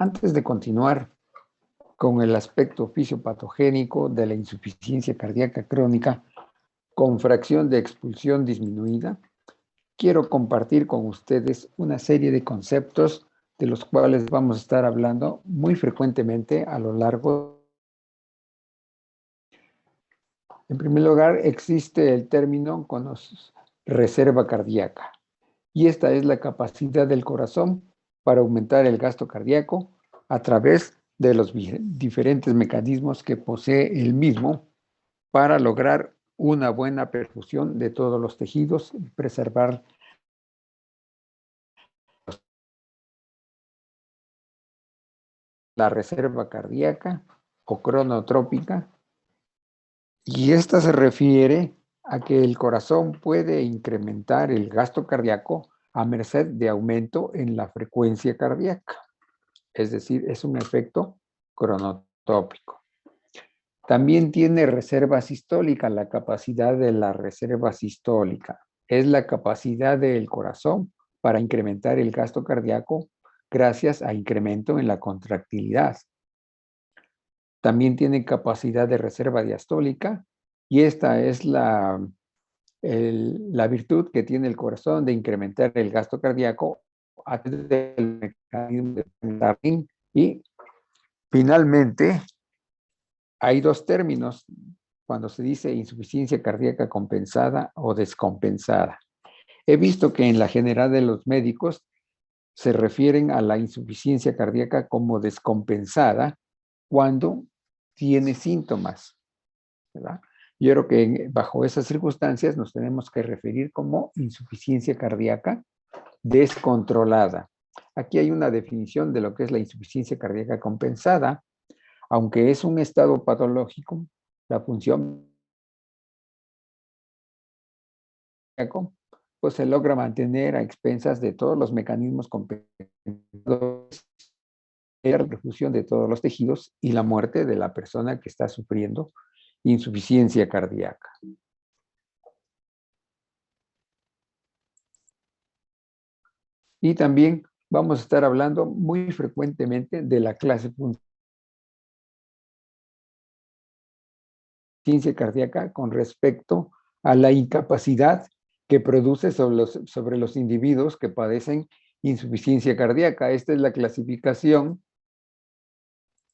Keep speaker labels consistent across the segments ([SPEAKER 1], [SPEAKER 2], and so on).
[SPEAKER 1] Antes de continuar con el aspecto fisiopatogénico de la insuficiencia cardíaca crónica con fracción de expulsión disminuida, quiero compartir con ustedes una serie de conceptos de los cuales vamos a estar hablando muy frecuentemente a lo largo. En primer lugar, existe el término reserva cardíaca, y esta es la capacidad del corazón para aumentar el gasto cardíaco a través de los diferentes mecanismos que posee el mismo para lograr una buena perfusión de todos los tejidos y preservar la reserva cardíaca o cronotrópica, y esta se refiere a que el corazón puede incrementar el gasto cardíaco a merced de aumento en la frecuencia cardíaca. Es decir, es un efecto cronotrópico. También tiene reserva sistólica. La capacidad de la reserva sistólica es la capacidad del corazón para incrementar el gasto cardíaco gracias a incremento en la contractilidad. También tiene capacidad de reserva diastólica, y esta es la virtud que tiene el corazón de incrementar el gasto cardíaco a través del mecanismo de Darwin. Y finalmente, hay dos términos cuando se dice insuficiencia cardíaca compensada o descompensada. He visto que en la general de los médicos se refieren a la insuficiencia cardíaca como descompensada cuando tiene síntomas, ¿verdad? Yo creo que bajo esas circunstancias nos tenemos que referir como insuficiencia cardíaca descontrolada. Aquí hay una definición de lo que es la insuficiencia cardíaca compensada. Aunque es un estado patológico, la función pues se logra mantener a expensas de todos los mecanismos compensadores, la perfusión de todos los tejidos y la muerte de la persona que está sufriendo insuficiencia cardíaca. Y también vamos a estar hablando muy frecuentemente de la clase insuficiencia cardíaca con respecto a la incapacidad que produce sobre los individuos que padecen insuficiencia cardíaca. Esta es la clasificación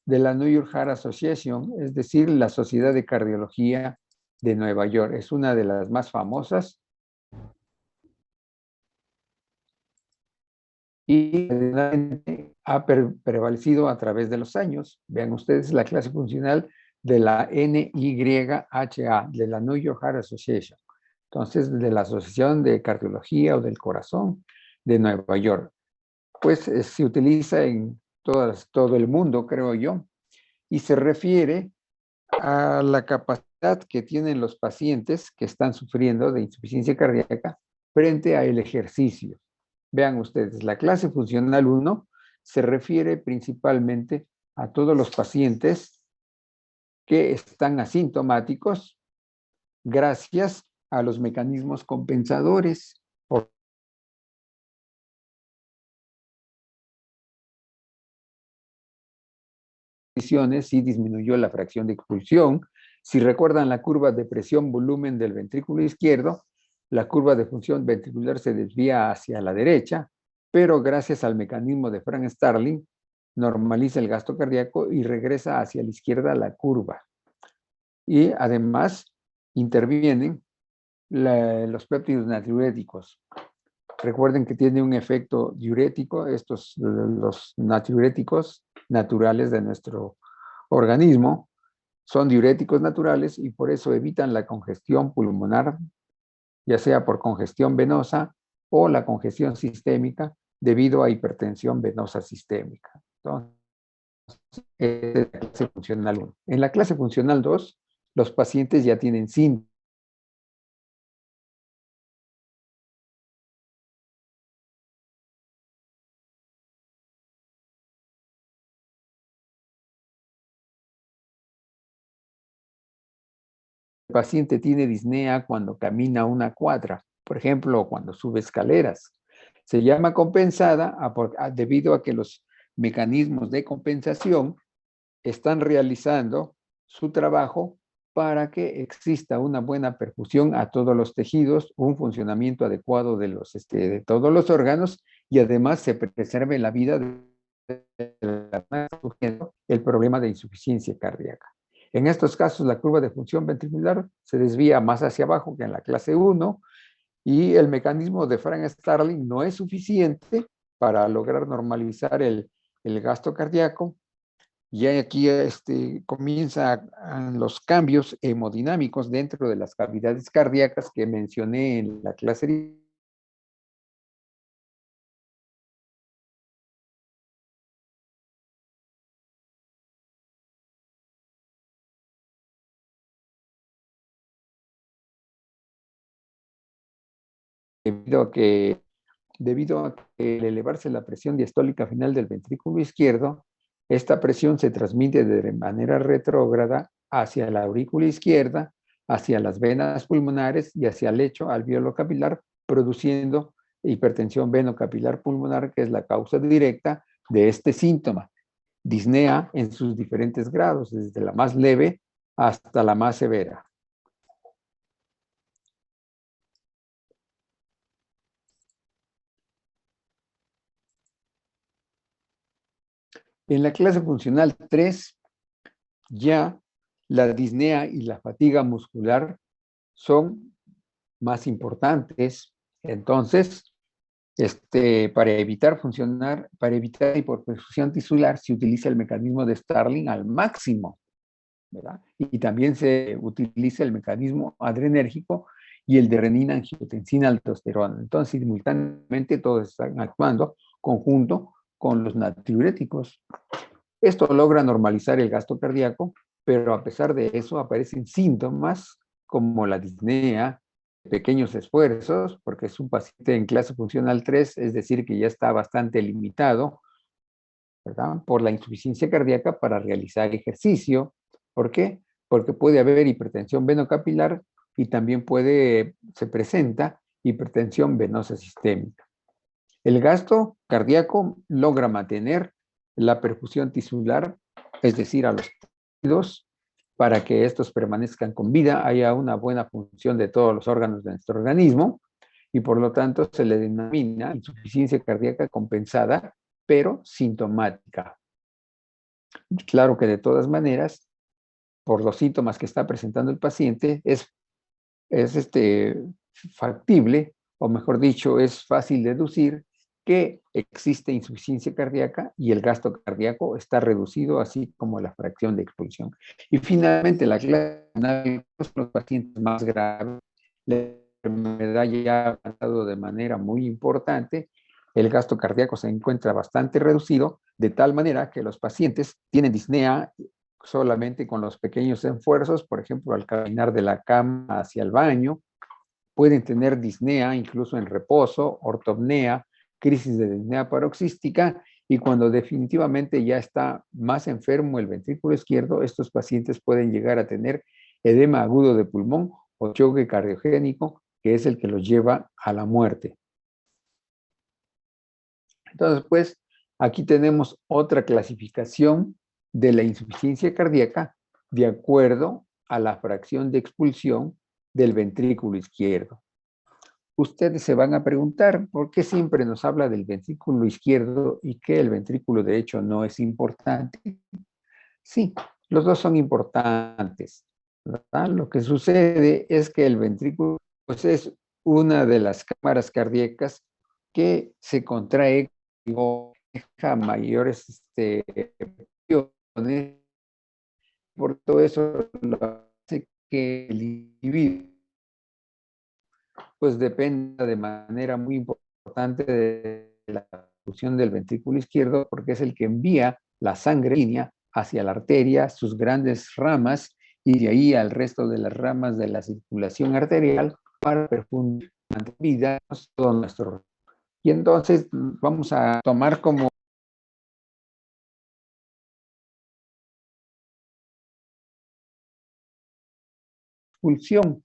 [SPEAKER 1] de la New York Heart Association, es decir, la Sociedad de Cardiología de Nueva York. Es una de las más famosas y ha prevalecido a través de los años. Vean ustedes la clase funcional de la NYHA, de la New York Heart Association. Entonces, de la Asociación de Cardiología o del Corazón de Nueva York. Pues se utiliza en todo el mundo, creo yo, y se refiere a la capacidad que tienen los pacientes que están sufriendo de insuficiencia cardíaca frente al ejercicio. Vean ustedes, la clase funcional 1 se refiere principalmente a todos los pacientes que están asintomáticos gracias a los mecanismos compensadores. Sí disminuyó la fracción de expulsión. Si recuerdan la curva de presión-volumen del ventrículo izquierdo, la curva de función ventricular se desvía hacia la derecha, pero gracias al mecanismo de Frank Starling, normaliza el gasto cardíaco y regresa hacia la izquierda la curva. Y además intervienen los péptidos natriuréticos. Recuerden que tiene un efecto diurético, los natriuréticos naturales de nuestro organismo son diuréticos naturales y por eso evitan la congestión pulmonar, ya sea por congestión venosa o la congestión sistémica debido a hipertensión venosa sistémica. Entonces, es la clase funcional 1. En la clase funcional 2, los pacientes ya tienen síntomas. El paciente tiene disnea cuando camina una cuadra, por ejemplo, cuando sube escaleras. Se llama compensada debido a que los mecanismos de compensación están realizando su trabajo para que exista una buena perfusión a todos los tejidos, un funcionamiento adecuado de todos los órganos y además se preserve la vida de el problema de insuficiencia cardíaca. En estos casos, la curva de función ventricular se desvía más hacia abajo que en la clase 1 y el mecanismo de Frank-Starling no es suficiente para lograr normalizar el gasto cardíaco. Ya aquí comienzan los cambios hemodinámicos dentro de las cavidades cardíacas que mencioné en la clase. Debido a que al elevarse la presión diastólica final del ventrículo izquierdo, esta presión se transmite de manera retrógrada hacia la aurícula izquierda, hacia las venas pulmonares y hacia el lecho alveolo capilar, produciendo hipertensión venocapilar pulmonar, que es la causa directa de este síntoma. Disnea en sus diferentes grados, desde la más leve hasta la más severa. En la clase funcional 3, ya la disnea y la fatiga muscular son más importantes. Entonces, para evitar hipoperfusión tisular, se utiliza el mecanismo de Starling al máximo, ¿verdad? Y también se utiliza el mecanismo adrenérgico y el de renina-angiotensina-aldosterona. Entonces, simultáneamente, todos están actuando conjunto con los natriuréticos. Esto logra normalizar el gasto cardíaco, pero a pesar de eso aparecen síntomas como la disnea, pequeños esfuerzos, porque es un paciente en clase funcional 3, es decir, que ya está bastante limitado, ¿verdad?, por la insuficiencia cardíaca para realizar ejercicio. ¿Por qué? Porque puede haber hipertensión venocapilar y también se presenta hipertensión venosa sistémica. El gasto cardíaco logra mantener la perfusión tisular, es decir, a los tejidos, para que estos permanezcan con vida, haya una buena función de todos los órganos de nuestro organismo y por lo tanto se le denomina insuficiencia cardíaca compensada, pero sintomática. Claro que de todas maneras, por los síntomas que está presentando el paciente, es factible, o mejor dicho, es fácil deducir que existe insuficiencia cardíaca y el gasto cardíaco está reducido, así como la fracción de expulsión. Y finalmente, la clase de los pacientes más graves, la enfermedad ya ha avanzado de manera muy importante, el gasto cardíaco se encuentra bastante reducido, de tal manera que los pacientes tienen disnea solamente con los pequeños esfuerzos, por ejemplo, al caminar de la cama hacia el baño, pueden tener disnea incluso en reposo, ortopnea, crisis de disnea paroxística, y cuando definitivamente ya está más enfermo el ventrículo izquierdo, estos pacientes pueden llegar a tener edema agudo de pulmón o choque cardiogénico, que es el que los lleva a la muerte. Entonces, pues, aquí tenemos otra clasificación de la insuficiencia cardíaca de acuerdo a la fracción de expulsión del ventrículo izquierdo. Ustedes se van a preguntar por qué siempre nos habla del ventrículo izquierdo y que el ventrículo derecho no es importante. Sí, los dos son importantes, ¿verdad? Lo que sucede es que el ventrículo, pues, es una de las cámaras cardíacas que se contrae o deja mayores presiones. Por todo eso lo hace que el individuo pues dependa de manera muy importante de la función del ventrículo izquierdo, porque es el que envía la sangre línea hacia la arteria, sus grandes ramas, y de ahí al resto de las ramas de la circulación arterial para perfundir vida todo nuestro. Y entonces vamos a tomar como expulsión.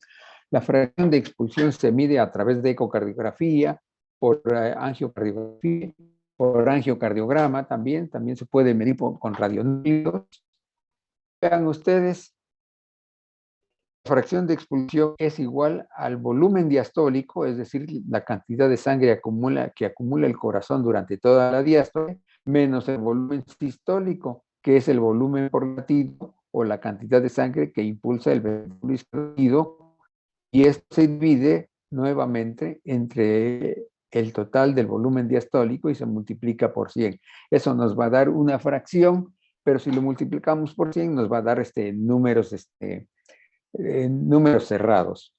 [SPEAKER 1] La fracción de expulsión se mide a través de ecocardiografía, por angiocardiografía, por angiocardiograma también se puede medir con radionuclidos. Vean ustedes, la fracción de expulsión es igual al volumen diastólico, es decir, la cantidad de sangre que acumula el corazón durante toda la diástole, menos el volumen sistólico, que es el volumen por latido o la cantidad de sangre que impulsa el ventrículo izquierdo, y esto se divide nuevamente entre el total del volumen diastólico y se multiplica por 100. Eso nos va a dar una fracción, pero si lo multiplicamos por 100 nos va a dar números cerrados.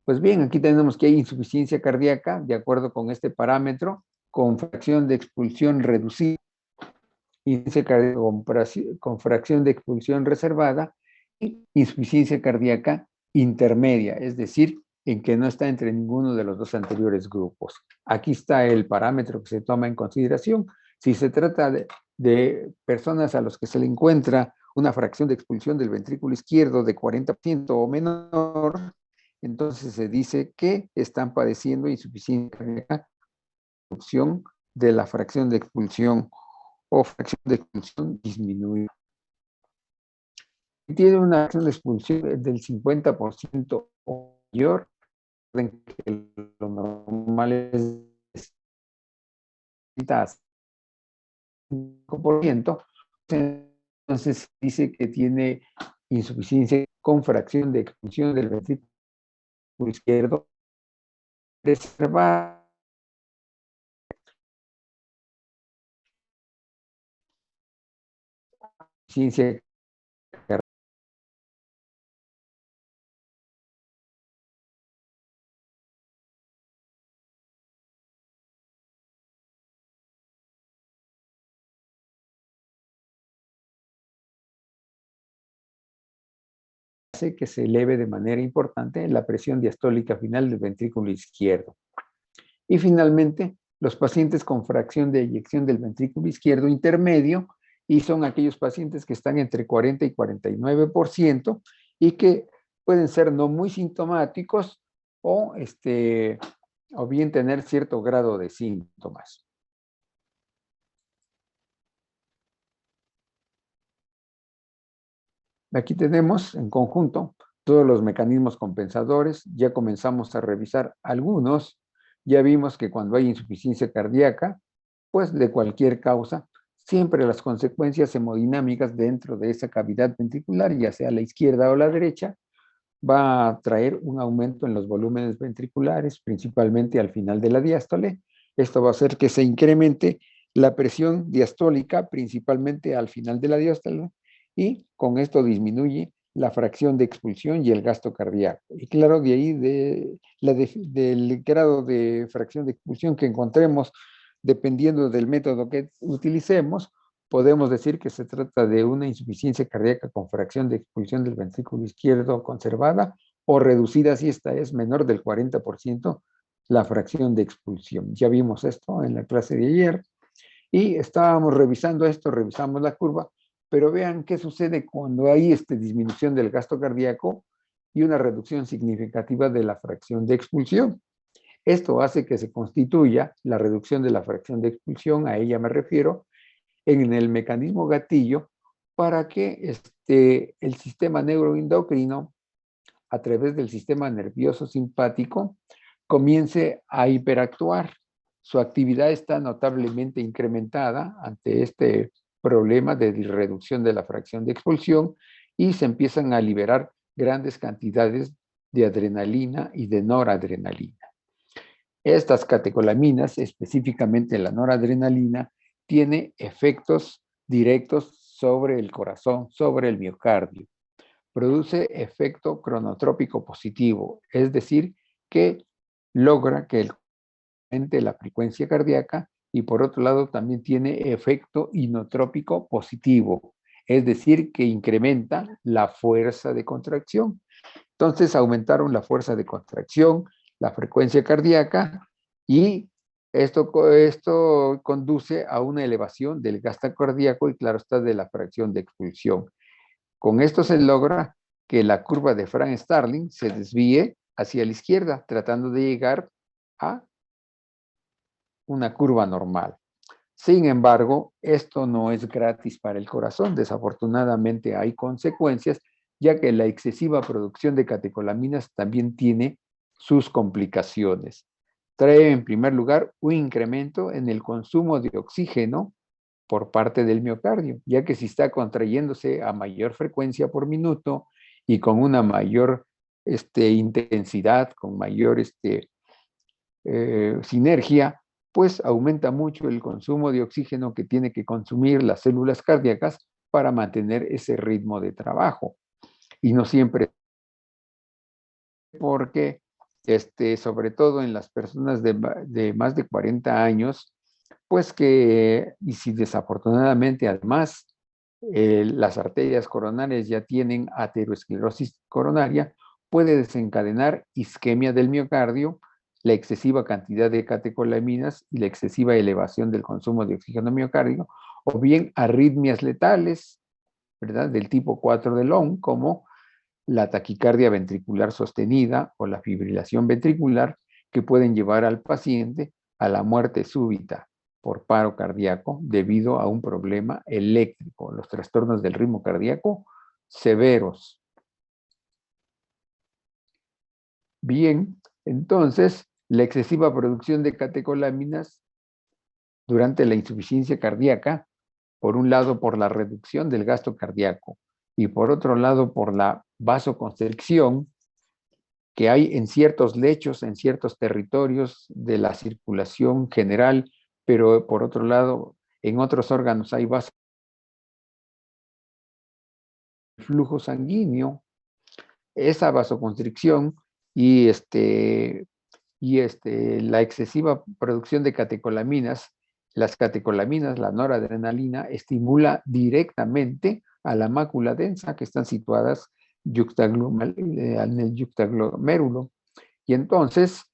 [SPEAKER 1] Pues bien, aquí tenemos que hay insuficiencia cardíaca de acuerdo con este parámetro, con fracción de expulsión reducida, con fracción de expulsión reservada y insuficiencia cardíaca intermedia, es decir, en que no está entre ninguno de los dos anteriores grupos. Aquí está el parámetro que se toma en consideración. Si se trata de personas a los que se le encuentra una fracción de expulsión del ventrículo izquierdo de 40% o menor, entonces se dice que están padeciendo insuficiencia cardíaca, reducción de la fracción de expulsión o fracción de expulsión disminuida. Si tiene una fracción de expulsión del 50% o mayor, que lo normal es 5%, entonces dice que tiene insuficiencia con fracción de expulsión del ventrículo izquierdo reservada. Insuficiencia hace que se eleve de manera importante la presión diastólica final del ventrículo izquierdo. Y finalmente, los pacientes con fracción de eyección del ventrículo izquierdo intermedio, y son aquellos pacientes que están entre 40 y 49% y que pueden ser no muy sintomáticos o bien tener cierto grado de síntomas. Aquí tenemos en conjunto todos los mecanismos compensadores. Ya comenzamos a revisar algunos. Ya vimos que cuando hay insuficiencia cardíaca, pues de cualquier causa, siempre las consecuencias hemodinámicas dentro de esa cavidad ventricular, ya sea a la izquierda o la derecha, va a traer un aumento en los volúmenes ventriculares, principalmente al final de la diástole. Esto va a hacer que se incremente la presión diastólica, principalmente al final de la diástole, y con esto disminuye la fracción de expulsión y el gasto cardíaco. Y claro, de ahí del grado de fracción de expulsión que encontremos, dependiendo del método que utilicemos, podemos decir que se trata de una insuficiencia cardíaca con fracción de expulsión del ventrículo izquierdo conservada o reducida si esta es menor del 40% la fracción de expulsión. Ya vimos esto en la clase de ayer y estábamos revisando esto, revisamos la curva, pero vean qué sucede cuando hay disminución del gasto cardíaco y una reducción significativa de la fracción de expulsión. Esto hace que se constituya la reducción de la fracción de expulsión, a ella me refiero, en el mecanismo gatillo para que el sistema neuroendocrino, a través del sistema nervioso simpático, comience a hiperactuar. Su actividad está notablemente incrementada ante este problema de reducción de la fracción de expulsión y se empiezan a liberar grandes cantidades de adrenalina y de noradrenalina. Estas catecolaminas, específicamente la noradrenalina, tiene efectos directos sobre el corazón, sobre el miocardio. Produce efecto cronotrópico positivo, es decir, que logra que aumente la frecuencia cardíaca y por otro lado también tiene efecto inotrópico positivo, es decir, que incrementa la fuerza de contracción. Entonces aumentaron la fuerza de contracción, la frecuencia cardíaca y esto conduce a una elevación del gasto cardíaco y claro está de la fracción de expulsión. Con esto se logra que la curva de Frank Starling se desvíe hacia la izquierda, tratando de llegar a una curva normal. Sin embargo, esto no es gratis para el corazón. Desafortunadamente hay consecuencias, ya que la excesiva producción de catecolaminas también tiene sus complicaciones. Trae en primer lugar un incremento en el consumo de oxígeno por parte del miocardio, ya que si está contrayéndose a mayor frecuencia por minuto y con una mayor intensidad, con mayor sinergia, pues aumenta mucho el consumo de oxígeno que tiene que consumir las células cardíacas para mantener ese ritmo de trabajo. Y no siempre, porque sobre todo en las personas de más de 40 años, pues que, y si desafortunadamente además las arterias coronarias ya tienen aterosclerosis coronaria, puede desencadenar isquemia del miocardio, la excesiva cantidad de catecolaminas y la excesiva elevación del consumo de oxígeno miocardio, o bien arritmias letales, ¿verdad? Del tipo 4 de Long, como la taquicardia ventricular sostenida o la fibrilación ventricular, que pueden llevar al paciente a la muerte súbita por paro cardíaco debido a un problema eléctrico, los trastornos del ritmo cardíaco severos. Bien, entonces, la excesiva producción de catecolaminas durante la insuficiencia cardíaca, por un lado por la reducción del gasto cardíaco y por otro lado por la vasoconstricción que hay en ciertos lechos, en ciertos territorios de la circulación general, pero por otro lado, en otros órganos hay flujo sanguíneo, esa vasoconstricción y, la excesiva producción de catecolaminas, las catecolaminas, la noradrenalina, estimula directamente a la mácula densa que están situadas en el yuxtaglomérulo. Y entonces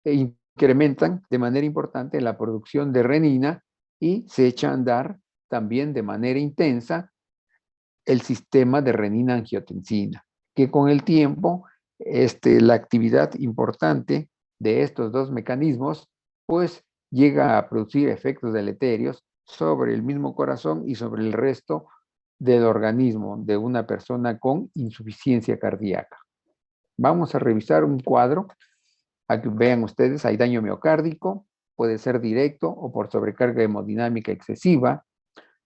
[SPEAKER 1] incrementan de manera importante la producción de renina y se echa a andar también de manera intensa el sistema de renina-angiotensina, que con el tiempo la actividad importante de estos dos mecanismos pues llega a producir efectos deleterios sobre el mismo corazón y sobre el resto del organismo de una persona con insuficiencia cardíaca. Vamos a revisar un cuadro. Aquí vean ustedes, hay daño miocárdico, puede ser directo o por sobrecarga hemodinámica excesiva,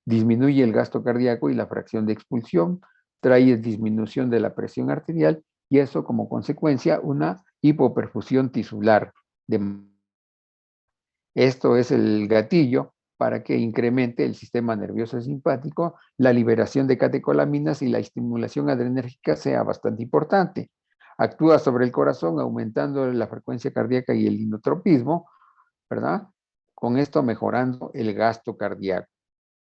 [SPEAKER 1] disminuye el gasto cardíaco y la fracción de expulsión, trae disminución de la presión arterial y eso como consecuencia una hipoperfusión tisular. Esto es el gatillo para que incremente el sistema nervioso simpático, la liberación de catecolaminas y la estimulación adrenérgica sea bastante importante. Actúa sobre el corazón aumentando la frecuencia cardíaca y el inotropismo, ¿verdad? Con esto mejorando el gasto cardíaco.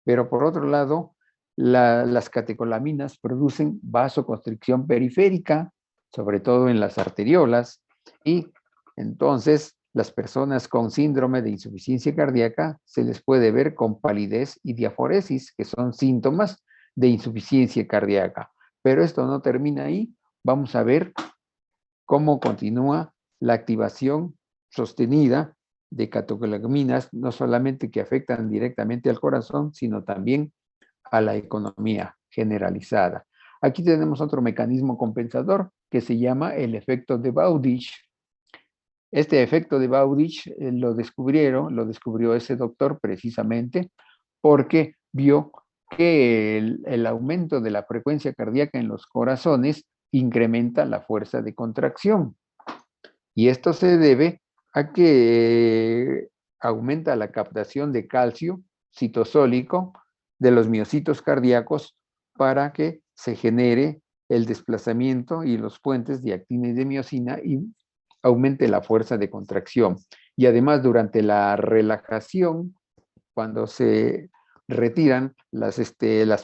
[SPEAKER 1] Pero por otro lado, las catecolaminas producen vasoconstricción periférica, sobre todo en las arteriolas, y entonces las personas con síndrome de insuficiencia cardíaca se les puede ver con palidez y diaforesis, que son síntomas de insuficiencia cardíaca. Pero esto no termina ahí. Vamos a ver cómo continúa la activación sostenida de catecolaminas, no solamente que afectan directamente al corazón, sino también a la economía generalizada. Aquí tenemos otro mecanismo compensador que se llama el efecto de Bowditch. Este efecto de Bowditch lo descubrió ese doctor precisamente porque vio que el aumento de la frecuencia cardíaca en los corazones incrementa la fuerza de contracción. Y esto se debe a que aumenta la captación de calcio citosólico de los miocitos cardíacos para que se genere el desplazamiento y los puentes de actina y de miocina y aumente la fuerza de contracción. Y además durante la relajación, cuando se retiran las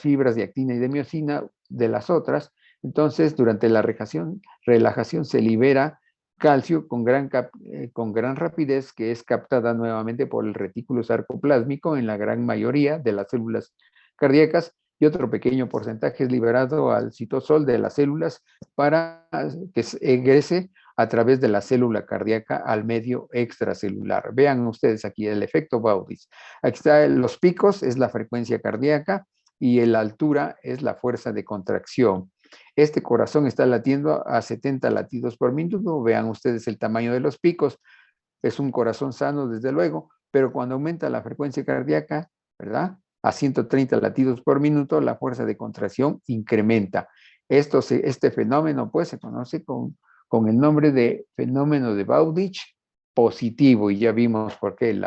[SPEAKER 1] fibras de actina y de miocina de las otras, entonces durante la relajación se libera calcio con gran rapidez que es captada nuevamente por el retículo sarcoplásmico en la gran mayoría de las células cardíacas y otro pequeño porcentaje es liberado al citosol de las células para que egrese a través de la célula cardíaca al medio extracelular. Vean ustedes aquí el efecto Baudis. Aquí están los picos, es la frecuencia cardíaca, y la altura es la fuerza de contracción. Este corazón está latiendo a 70 latidos por minuto. Vean ustedes el tamaño de los picos. Es un corazón sano, desde luego, pero cuando aumenta la frecuencia cardíaca, ¿verdad? A 130 latidos por minuto, la fuerza de contracción incrementa. Este fenómeno, pues, se conoce con el nombre de fenómeno de Bowditch positivo, y ya vimos por qué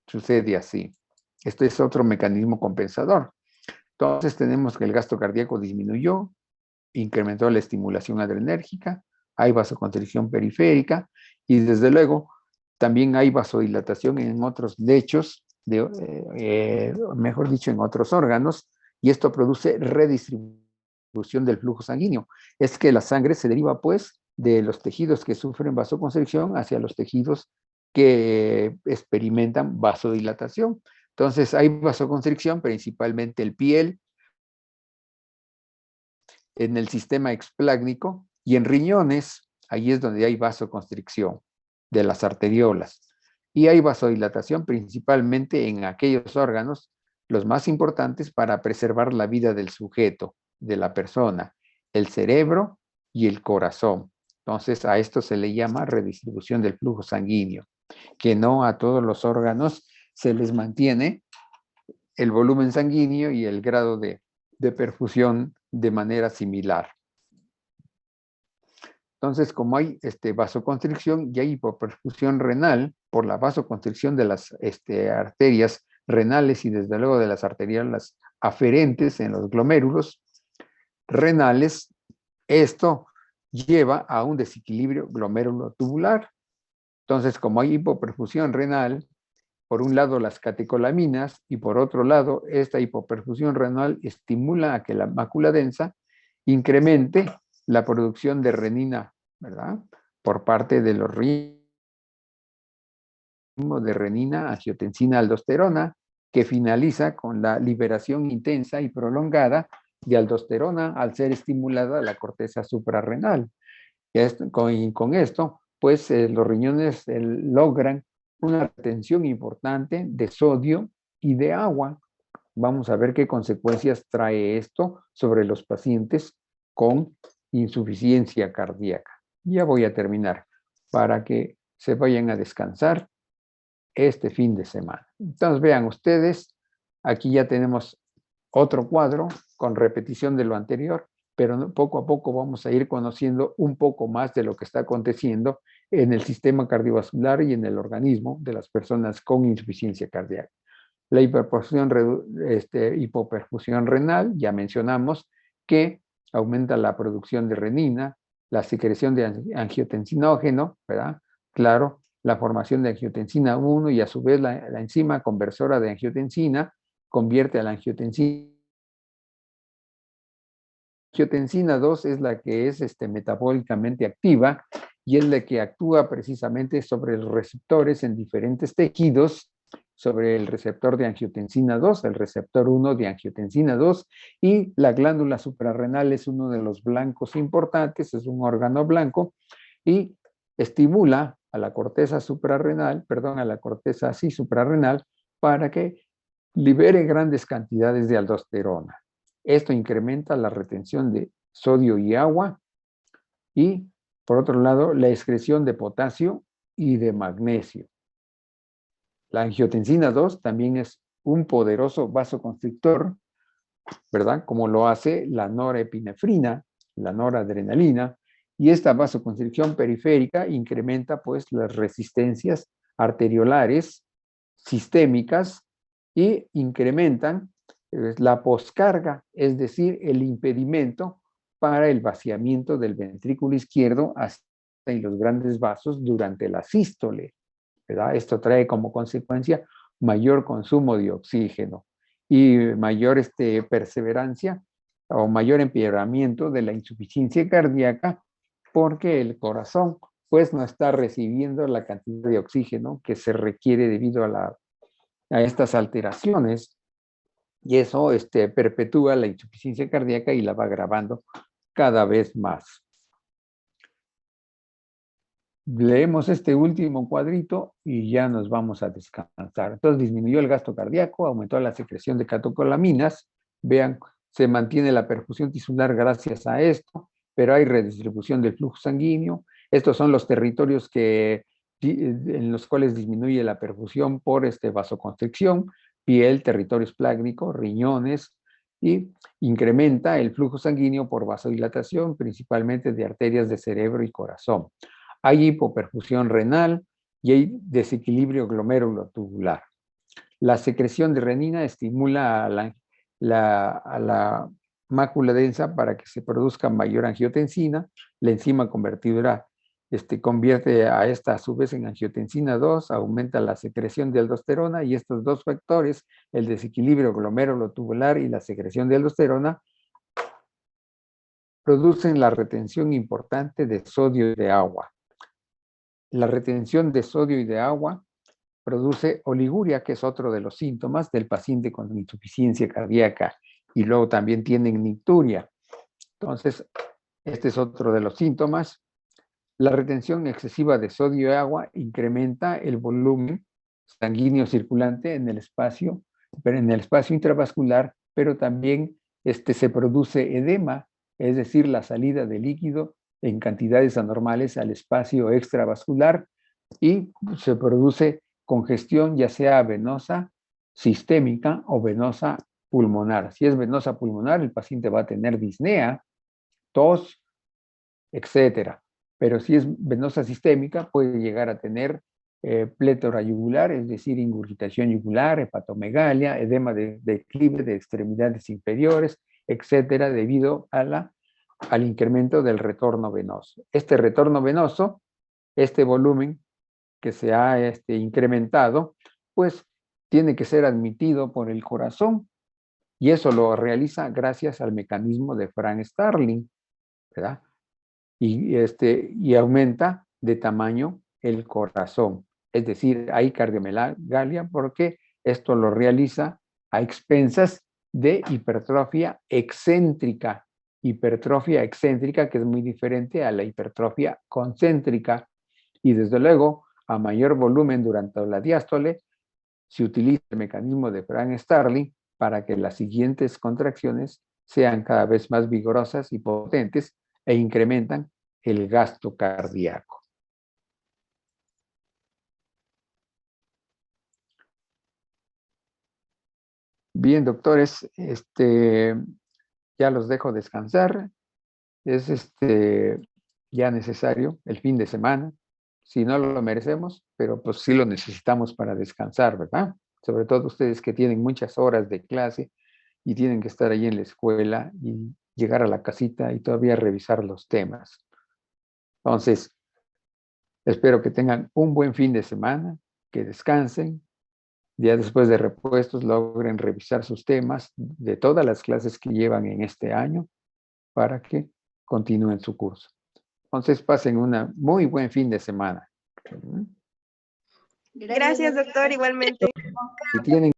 [SPEAKER 1] sucede así. Este es otro mecanismo compensador. Entonces tenemos que el gasto cardíaco disminuyó, incrementó la estimulación adrenérgica, hay vasoconstricción periférica, y desde luego también hay vasodilatación en otros lechos, mejor dicho, en otros órganos, y esto produce redistribución del flujo sanguíneo. Es que la sangre se deriva, pues, de los tejidos que sufren vasoconstricción hacia los tejidos que experimentan vasodilatación. Entonces hay vasoconstricción, principalmente el piel, en el sistema explácnico, y en riñones, ahí es donde hay vasoconstricción de las arteriolas. Y hay vasodilatación principalmente en aquellos órganos, los más importantes para preservar la vida del sujeto, de la persona, el cerebro y el corazón. Entonces, a esto se le llama redistribución del flujo sanguíneo, que no a todos los órganos se les mantiene el volumen sanguíneo y el grado de perfusión de manera similar. Entonces, como hay vasoconstricción y hay hipoperfusión renal por la vasoconstricción de las arterias renales y desde luego de las arterias aferentes en los glomérulos renales, esto lleva a un desequilibrio glomérulo-tubular. Entonces, como hay hipoperfusión renal, por un lado las catecolaminas y por otro lado esta hipoperfusión renal estimula a que la mácula densa incremente la producción de renina, ¿verdad? Por parte de los ritmos de renina, angiotensina, aldosterona, que finaliza con la liberación intensa y prolongada de aldosterona al ser estimulada la corteza suprarrenal. Con esto, pues los riñones logran una retención importante de sodio y de agua. Vamos a ver qué consecuencias trae esto sobre los pacientes con insuficiencia cardíaca. Ya voy a terminar para que se vayan a descansar este fin de semana. Entonces vean ustedes, aquí ya tenemos otro cuadro con repetición de lo anterior, pero poco a poco vamos a ir conociendo un poco más de lo que está aconteciendo en el sistema cardiovascular y en el organismo de las personas con insuficiencia cardíaca. La hipoperfusión renal, ya mencionamos que aumenta la producción de renina, la secreción de angiotensinógeno, ¿verdad? Claro, la formación de angiotensina 1 y a su vez la enzima conversora de angiotensina convierte a la angiotensina. Angiotensina 2 es la que es metabólicamente activa y es la que actúa precisamente sobre los receptores en diferentes tejidos, sobre el receptor de angiotensina 2, el receptor 1 de angiotensina 2, y la glándula suprarrenal es uno de los blancos importantes, es un órgano blanco, y estimula a la corteza suprarrenal, a la corteza suprarrenal, para que libere grandes cantidades de aldosterona. Esto incrementa la retención de sodio y agua y, por otro lado, la excreción de potasio y de magnesio. La angiotensina 2 también es un poderoso vasoconstrictor, ¿verdad? Como lo hace la norepinefrina, la noradrenalina, y esta vasoconstricción periférica incrementa pues las resistencias arteriolares sistémicas y incrementan la poscarga, es decir, el impedimento para el vaciamiento del ventrículo izquierdo hasta en los grandes vasos durante la sístole, ¿verdad? Esto trae como consecuencia mayor consumo de oxígeno y mayor perseverancia o mayor empeoramiento de la insuficiencia cardíaca, porque el corazón pues no está recibiendo la cantidad de oxígeno que se requiere debido a estas alteraciones, y eso perpetúa la insuficiencia cardíaca y la va agravando cada vez más. Leemos este último cuadrito y ya nos vamos a descansar. Entonces disminuyó el gasto cardíaco, aumentó la secreción de catecolaminas. Vean, se mantiene la perfusión tisular gracias a esto, pero hay redistribución del flujo sanguíneo. Estos son los territorios en los cuales disminuye la perfusión por vasoconstricción, piel, territorio esplácnico, riñones, y incrementa el flujo sanguíneo por vasodilatación, principalmente de arterias de cerebro y corazón. Hay hipoperfusión renal y hay desequilibrio glomérulo-tubular. La secreción de renina estimula a la mácula densa para que se produzca mayor angiotensina. La enzima convertidora convierte a esta a su vez en angiotensina 2, aumenta la secreción de aldosterona y estos dos factores, el desequilibrio glomérulo-tubular y la secreción de aldosterona, producen la retención importante de sodio y de agua. La retención de sodio y de agua produce oliguria, que es otro de los síntomas del paciente con insuficiencia cardíaca, y luego también tienen nicturia. Entonces, este es otro de los síntomas. La retención excesiva de sodio y agua incrementa el volumen sanguíneo circulante en el espacio intravascular, pero también se produce edema, es decir, la salida de líquido en cantidades anormales al espacio extravascular, y se produce congestión, ya sea venosa, sistémica o venosa pulmonar. Si es venosa pulmonar, el paciente va a tener disnea, tos, etcétera. Pero si es venosa sistémica, puede llegar a tener plétora yugular, es decir, ingurgitación yugular, hepatomegalia, edema de declive de extremidades inferiores, etcétera, debido al incremento del retorno venoso. Este retorno venoso, este volumen que se ha incrementado, pues tiene que ser admitido por el corazón, y eso lo realiza gracias al mecanismo de Frank-Starling, ¿verdad? Y aumenta de tamaño el corazón. Es decir, hay cardiomegalia porque esto lo realiza a expensas de hipertrofia excéntrica. Hipertrofia excéntrica, que es muy diferente a la hipertrofia concéntrica. Y desde luego, a mayor volumen durante la diástole, se utiliza el mecanismo de Frank-Starling para que las siguientes contracciones sean cada vez más vigorosas y potentes e incrementan el gasto cardíaco. Bien, doctores, ya los dejo descansar. Es ya necesario el fin de semana. Si no lo merecemos, pero pues sí lo necesitamos para descansar, ¿verdad? Sobre todo ustedes que tienen muchas horas de clase y tienen que estar ahí en la escuela y llegar a la casita y todavía revisar los temas. Entonces, espero que tengan un buen fin de semana, que descansen. Ya después de repuestos logren revisar sus temas de todas las clases que llevan en este año para que continúen su curso. Entonces pasen un muy buen fin de semana.
[SPEAKER 2] Gracias, doctor, igualmente.
[SPEAKER 1] Si tienen